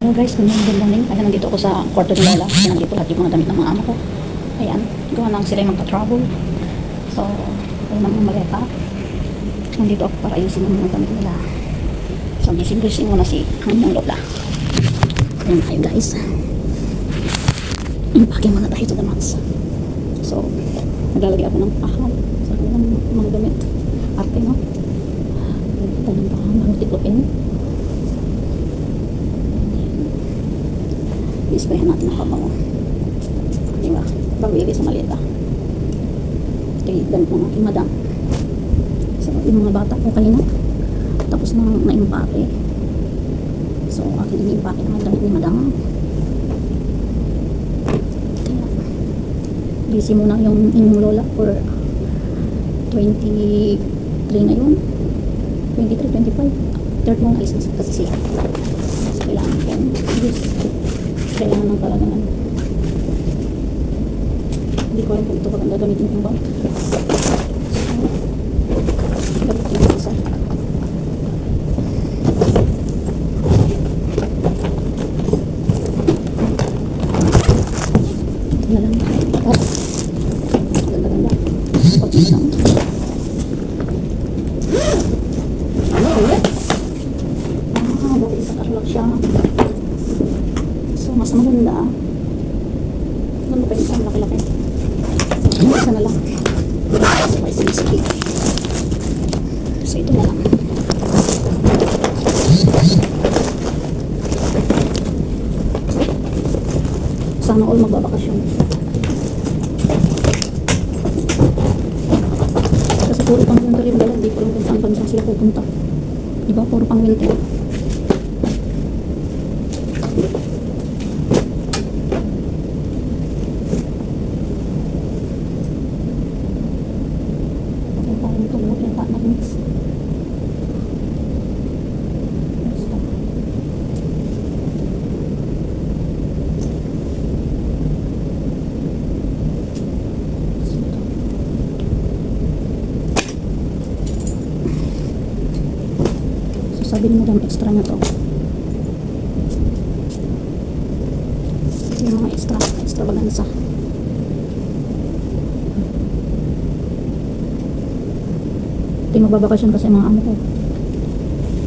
Hello guys, good morning. Ayan, nandito ako sa kwarto ni Lola. Kasi nandito lahat yung mga damit ng mga amo ko. Ayan, gawa lang sila yung magpa-travel. So, ayun ang maleta. Nandito ako para ayusin ang mga damit nila. So, gising-gising muna si Hanyang Lola. Ayan tayo guys. Impake muna tayo to the max. So, naglalagay ako ng pahal sa kanilang mga damit. Arte, no? Ito ng pahal, ang tiklopin. I-sprayan natin ang kabango. Diba? Bago ilagay sa maleta. Ito yung damit ng aking madam. So, yung mga bata ko kanina. Tapos na-impake. So, aking ini-impake naman damit ni madam. Kaya, busy muna yung inyong lola for 23 na yun. 23, 25. Third mo na alis kasi siya. So, kailangan ko. Kailangan ng talagang ano. Hindi ko alam kung ito pag gagamitin kong bang. So, gamitin ko isa. Ito na lang. Oh. Ganda-ganda. Pag-isa lang. Bakit isa karlak siya. So, mas maganda. Ano pa yung isang laki-laki? Isa na lang. So, may sinisiki. So, ito na lang. Sana all magbabakasyon. Kasi puro pang winter yung dala. Hindi ko lang kung saan bansa sila pupunta. Diba? Puro pang winter. Sabi ni madam, extra na to. Yung mga extravaganza. Ito yung magbabakasyon kasi mga amo ko.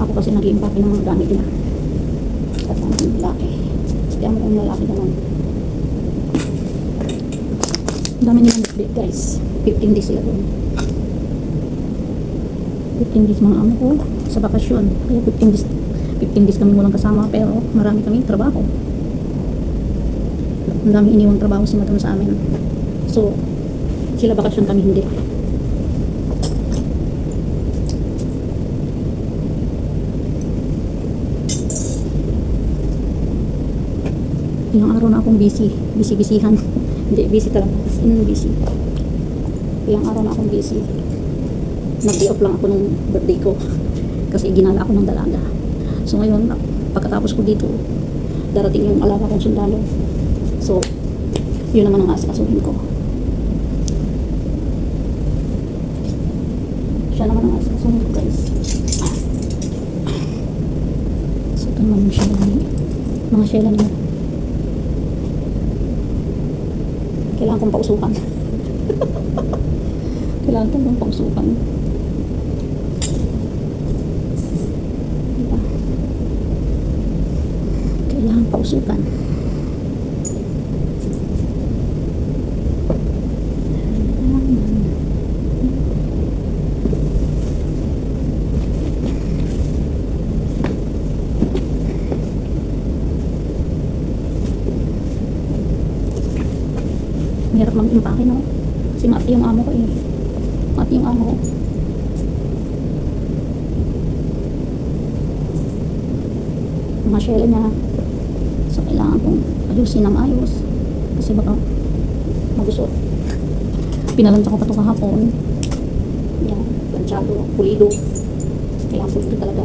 Ako kasi nag-i-impake ng mga gamit niya. At ang lalaki. Hindi amo kong lalaki naman. Dami nilang big guys. 15 days sila doon. 15 days mga amo ko sa bakasyon. Kaya 15 days kami walang kasama, pero marami kami trabaho. Ang dami iniwang trabaho si madam sa amin. So, sila bakasyon, kami hindi. Ilang araw na akong busy-busyhan. Hindi, busy talaga. Busy. Ilang araw na akong busy. Nag-day off lang ako nung birthday ko kasi ginala ako ng dalaga. So ngayon, pagkatapos ko dito, darating yung alaga kong sundalo. So, yun naman ang asikasuhin ko. Siya naman ang asikasuhin ko, guys. So, ito naman yung shela niya. Mga shela niya. Kailangan kong pausukan. Kailangan kong pausukan. Kailangan pausukan. Mahirap mag-impake, no? Kasi mati yung amo ko eh. Mati yung amo ko. Mga shell niya. So, kailangan kong ayusin ng ayos. Kasi baka magusot. Pinalanta ko pa ito kahapon. Yan. Planchado. Pulido. Kailangan pulido talaga.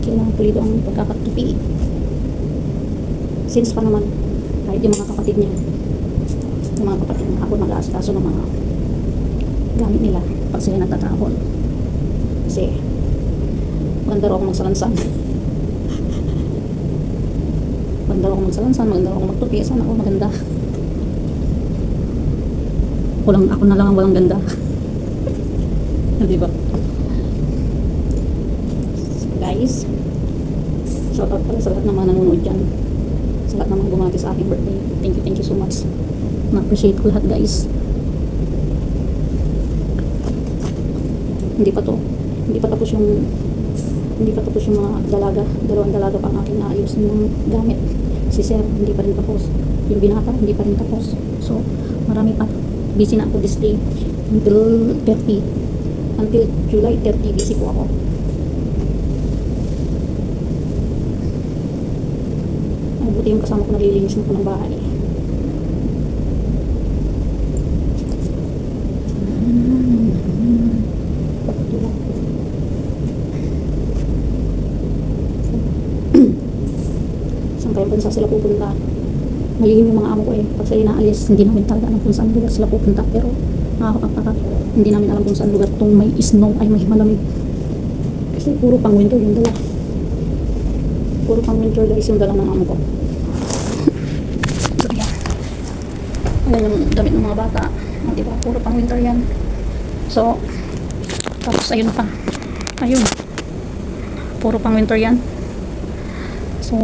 Kailangan pulido ang pagkakatupi. Since pa naman, kahit yung mga kapatid niya, yung mga kapatid niya, ako mag-aasikaso ng mga gamit nila pag sila nagtatravel. Kasi Maganda raw ako magsalansan. Maganda raw ako magsalansan, maganda raw ako magtupi. Sana ako maganda. Ako na lang ang walang ganda. Diba? Guys, shout out pala sa lahat ng mga nanonood dyan. Sa lahat ng mga bumati sa aking birthday. Thank you so much. Na-appreciate ko lahat, guys. Hindi pa tapos yung mga dalawang dalaga pa ang aking naayos ng gamit. Si Sir, hindi pa rin tapos. Yung binata, hindi pa rin tapos. So, marami pa. Busy na ako this day. Until July 30, busy po ako. Ay, buti yung kasama ko naglilinis na po ng bahay. Saan bansa sila pupunta? Malihim yung mga amo ko eh. Pag sila inaalis, hindi namin talaga alam kung saan lugar sila pupunta. Pero nakakapagtaka, hindi namin alam kung saan lugar itong may snow ay may malamig. Kasi puro pang winter yung dala. Puro pang winter guys yung dala ng amo ko. So yan. Ayan yung damit ng mga bata. Diba? Puro pang winter yan. So, tapos ayun pa. Ayun. Puro pang winter yan. So,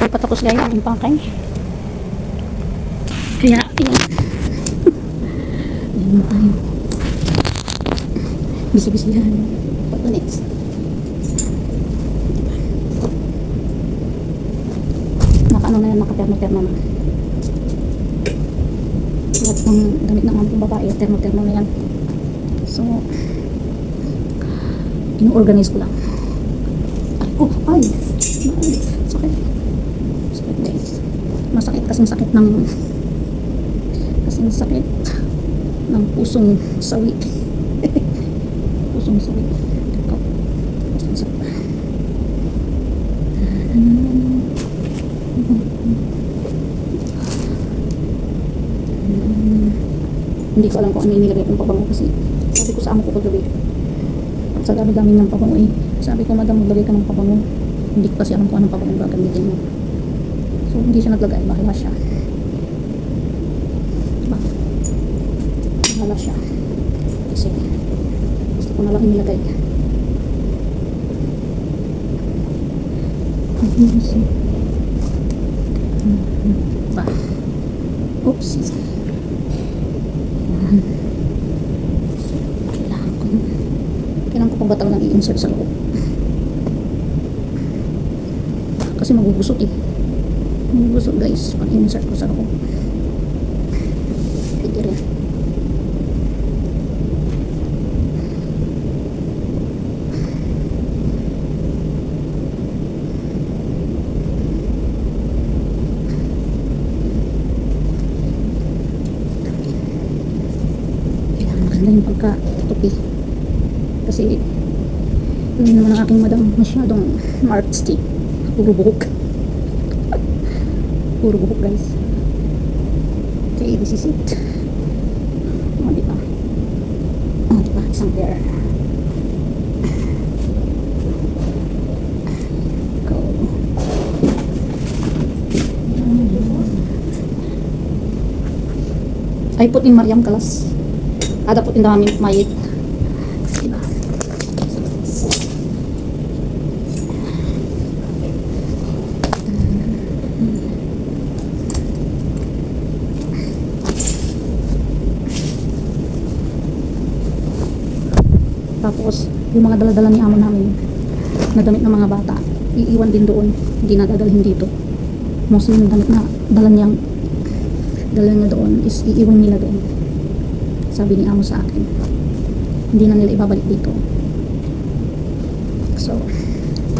hindi pa tapos guys ang impakay. Kaya, ayan. Ayan tayo. Bisi-bisihan. What the next? Naka-ano na yan, naka-termo-termo na. Lahat ng damit ng ampong babae, termo-termo na yan. So, ino-organize ko lang. Ay! Sakit. Sakit guys. Masakit kasing sakit ng pusong sawi. Pusong sawi. Pusong sawi. Hindi ko alam kung ano yung nilagay kong pabango kasi sabi ko sa amo ko kagabi. Sa dami-dami ng pabango eh. Sabi ko, madam, maglagay ka ng pabango. Hindi ko kasi alam kung anong pabango gagamitin mo. So, hindi siya naglagay. Bahala siya. Diba? Bahala siya. Kasi, gusto ko na lang inilagay. Diba? Oops. Ayan. So, kailangan ko pang batang lang i-insert sa loob. Kasi magugusot eh. Magugusot guys pag insert ko sa loob. Pwede rin. Kailangan maganda yung pagka-tupi. Kasi yun naman ang aking madam masyadong artsy. Puro buhok. Puro buhok guys. Okay, this is it. Diba? Diba? Isang pair. Go. I put in Mariam Kalas. Ada put in the mayit. Diba? Tapos, yung mga dala-dala ni amo namin na damit ng mga bata, iiwan din doon. Hindi na dadalhin dito. Mostly yung damit na dala niya doon is iiwan nila doon. Sabi ni amo sa akin. Hindi na nila ibabalik dito. So,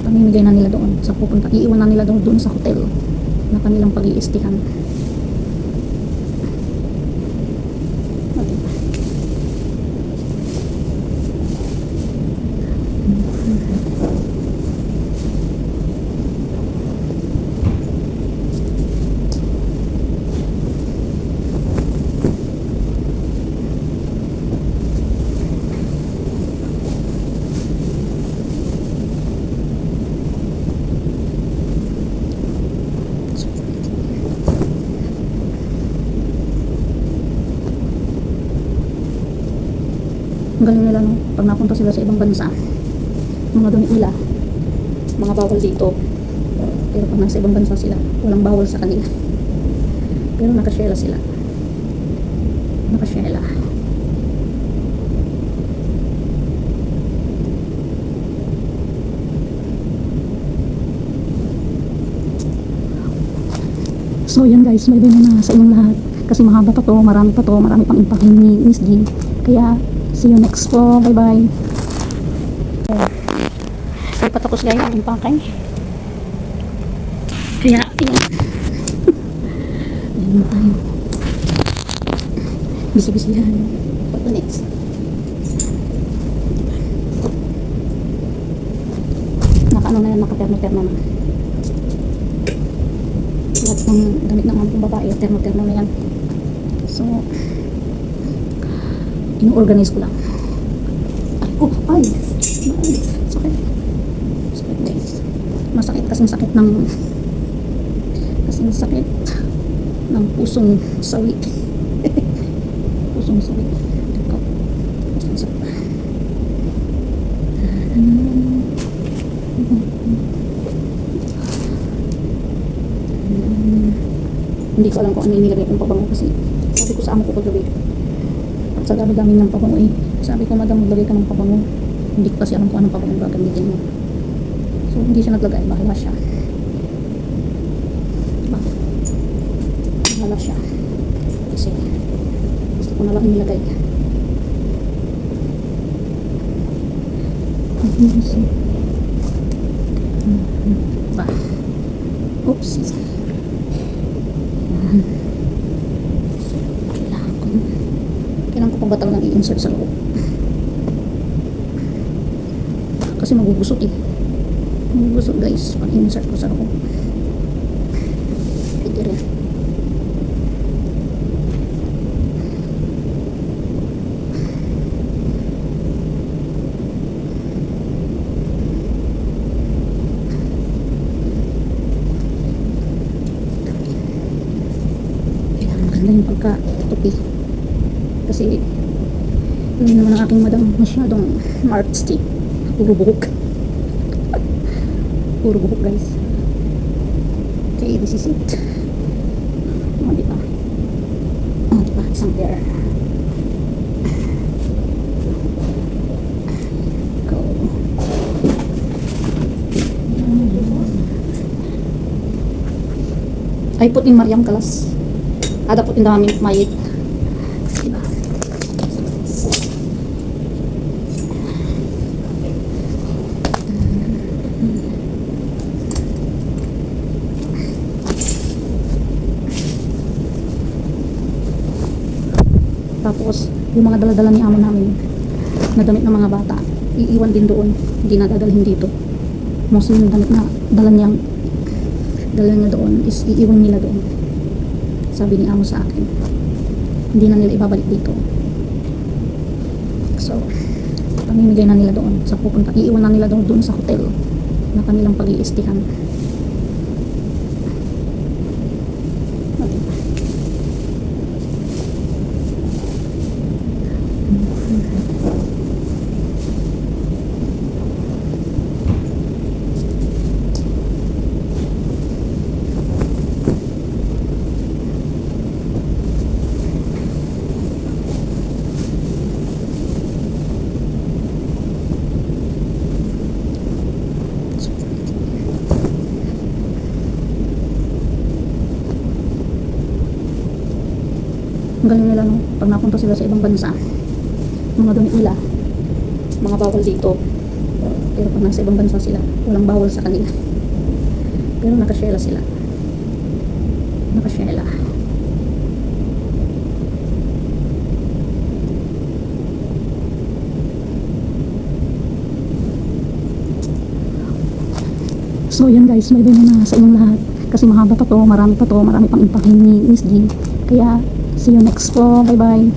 pamimigay na nila doon sa pupunta. Iiwan na nila doon sa hotel na kanilang pag-iistihan. Ang galing nila, no? Pag napunta sila sa ibang bansa, mga damit nila, mga bawal dito. Pero pag nasa ibang bansa sila, walang bawal sa kanila. Pero nakasyela sila. Nakasyela. So yan guys, may bino na sa inyong lahat. Kasi mahaba pa to, marami pa to, marami pang impahin ni Miss G. Kaya, see you next po. Bye bye. Ay patapos guys ang impakay. Kaya, ayan. Ayan tayo. Bisi-bisihan. What the next? Naka-ano na yan, naka-termo-termo na. Lahat ng damit ng ampong babae, termo-termo na yan. So, ino-organize ko lang. Ay, sakit. Sakit guys. Masakit kasing sakit ng pusong sawi. Pusong sawi. Ito. Pusong sawi. Hindi ko alam kung ano inilagay kong pabango kasi sabi ko sa amo ko kagabi at sa dami-dami ng pabango sabi ko, madam, maglagay ka ng pabango. Hindi ko kasi alam kung anong pabango gagamitin mo. So hindi siya naglagay, bahala siya. Diba? Bahala siya kasi gusto ko na lang inilagay. Diba? Oopsie. Kailangan ko pa ba talagang i-insert sa loob? Kasi magugusot magugusot guys pag i-insert ko sa loob. Pwede rin. Maganda yung pagka-tupi kasi yun naman ang aking madam, masyadong artsy, puro buhok. Puro buhok guys. Okay, this is it. Diba isang pair. Go. I put in Mariam Kalas. Ada put in the mayit. Diba? Tapos, yung mga daladala ni amo namin na damit ng mga bata, iiwan din doon. Hindi na dadalhin dito. Mostly yung damit na dala niya doon is iiwan nila doon. Sabi ni amo sa akin, hindi na nila ibabalik dito. So, pamimigay na nila doon sa pupunta. Iiwan na nila doon sa hotel na kanilang pag-iistihan. Ang galing nila, no? Pag napunta sila sa ibang bansa, mga damit nila, mga bawal dito. Pero pag nasa ibang bansa sila, walang bawal sa kanila. Pero nakasyela sila. Nakasyela. So yan guys, may bino na sa inyong lahat. Kasi mahaba pa to, marami pang impahin ni Miss G. Kaya, see you next po. Bye bye.